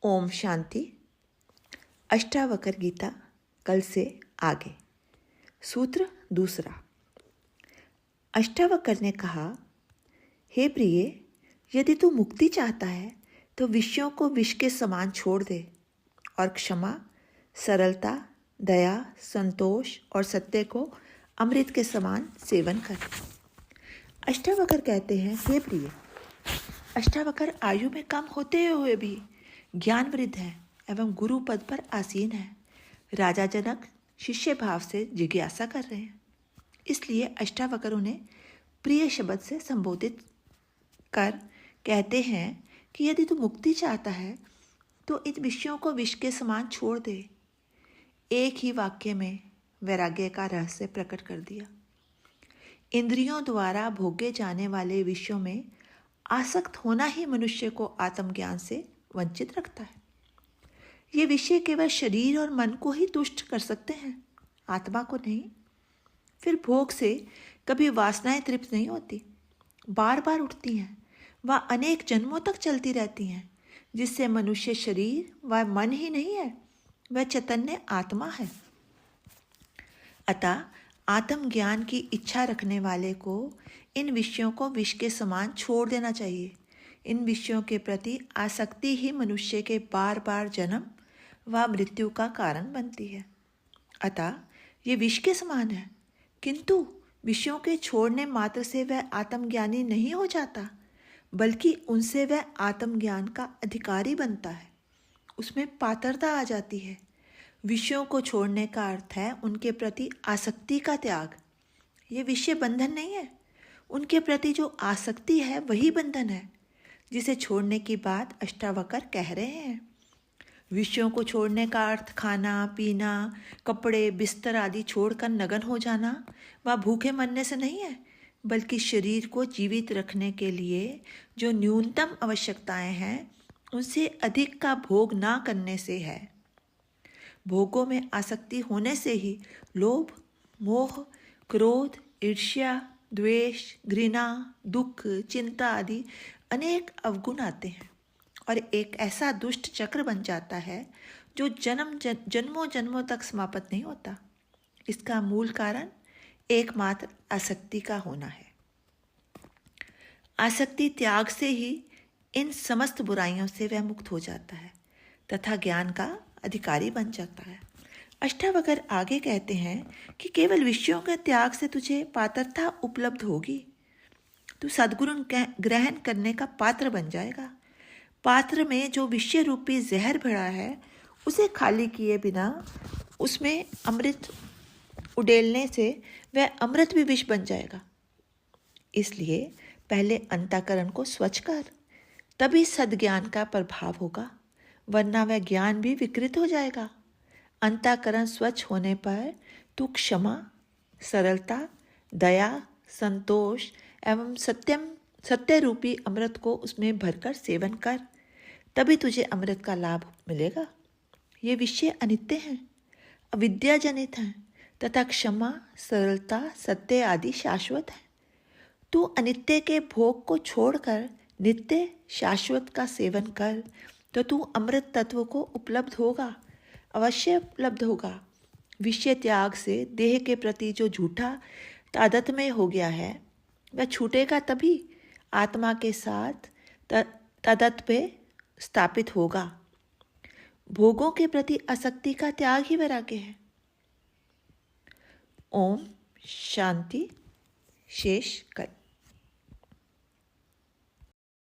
ओम शांति। अष्टावक्र गीता कल से आगे। सूत्र दूसरा। अष्टावक्र ने कहा, हे प्रिय, यदि तू मुक्ति चाहता है तो विषयों को विष के समान छोड़ दे और क्षमा, सरलता, दया, संतोष और सत्य को अमृत के समान सेवन कर। अष्टावक्र कहते हैं, हे प्रिय, अष्टावक्र आयु में कम होते हुए भी ज्ञान वृद्ध है एवं गुरु पद पर आसीन है। राजा जनक शिष्य भाव से जिज्ञासा कर रहे हैं, इसलिए अष्टावक्र उन्हें प्रिय शब्द से संबोधित कर कहते हैं कि यदि तू मुक्ति चाहता है तो इन विषयों को विष के समान छोड़ दे। एक ही वाक्य में वैराग्य का रहस्य प्रकट कर दिया। इंद्रियों द्वारा भोगे जाने वाले विषयों में आसक्त होना ही मनुष्य को आत्मज्ञान से वंचित रखता है। ये विषय केवल शरीर और मन को ही तुष्ट कर सकते हैं, आत्मा को नहीं। फिर भोग से कभी वासनाएं तृप्त नहीं होती, बार बार उठती हैं, वह अनेक जन्मों तक चलती रहती हैं, जिससे मनुष्य शरीर व मन ही नहीं है, वह चैतन्य आत्मा है। अतः आत्मज्ञान की इच्छा रखने वाले को इन विषयों को विष के समान छोड़ देना चाहिए। इन विषयों के प्रति आसक्ति ही मनुष्य के बार बार जन्म व मृत्यु का कारण बनती है। अतः ये विष के समान है, किंतु विषयों के छोड़ने मात्र से वह आत्मज्ञानी नहीं हो जाता, बल्कि उनसे वह आत्मज्ञान का अधिकारी बनता है। उसमें पात्रता आ जाती है। विषयों को छोड़ने का अर्थ है उनके प्रति आसक्ति का त्याग। ये विषय बंधन नहीं है, उनके प्रति जो आसक्ति है वही बंधन है, जिसे छोड़ने की बात अष्टावक्र कह रहे हैं। विषयों को छोड़ने का अर्थ खाना पीना, कपड़े, बिस्तर आदि छोड़कर नग्न हो जाना व भूखे मरने से नहीं है, बल्कि शरीर को जीवित रखने के लिए जो न्यूनतम आवश्यकताएं हैं उनसे अधिक का भोग ना करने से है। भोगों में आसक्ति होने से ही लोभ, मोह, क्रोध, ईर्ष्या, द्वेष, घृणा, दुख, चिंता आदि अनेक अवगुण आते हैं और एक ऐसा दुष्ट चक्र बन जाता है जो जन्मों जन्मों तक समाप्त नहीं होता। इसका मूल कारण एकमात्र आसक्ति का होना है। आसक्ति त्याग से ही इन समस्त बुराइयों से वह मुक्त हो जाता है तथा ज्ञान का अधिकारी बन जाता है। अष्टावक्र आगे कहते हैं कि केवल विषयों के त्याग से तुझे पात्रता उपलब्ध होगी, तू सद्गुरु ग्रहण करने का पात्र बन जाएगा। पात्र में जो विषय रूपी जहर भरा है उसे खाली किए बिना उसमें अमृत उडेलने से वह अमृत भी विष बन जाएगा। इसलिए पहले अंतःकरण को स्वच्छ कर, तभी सद्ज्ञान का प्रभाव होगा, वरना वह ज्ञान भी विकृत हो जाएगा। अंतःकरण स्वच्छ होने पर तू क्षमा, सरलता, दया, संतोष एवं सत्य रूपी अमृत को उसमें भरकर सेवन कर, तभी तुझे अमृत का लाभ मिलेगा। ये विषय अनित्य हैं, अविद्याजनित हैं तथा क्षमा, सरलता, सत्य आदि शाश्वत हैं। तू अनित्य के भोग को छोड़कर नित्य शाश्वत का सेवन कर तो तू अमृत तत्व को उपलब्ध होगा, अवश्य उपलब्ध होगा। विषय त्याग से देह के प्रति जो झूठा तादात्म्य हो गया है वह छूटेगा, तभी आत्मा के साथ तादात्म्य स्थापित होगा। भोगों के प्रति आसक्ति का त्याग ही वैराग्य है। ओम शांति। शेष कल।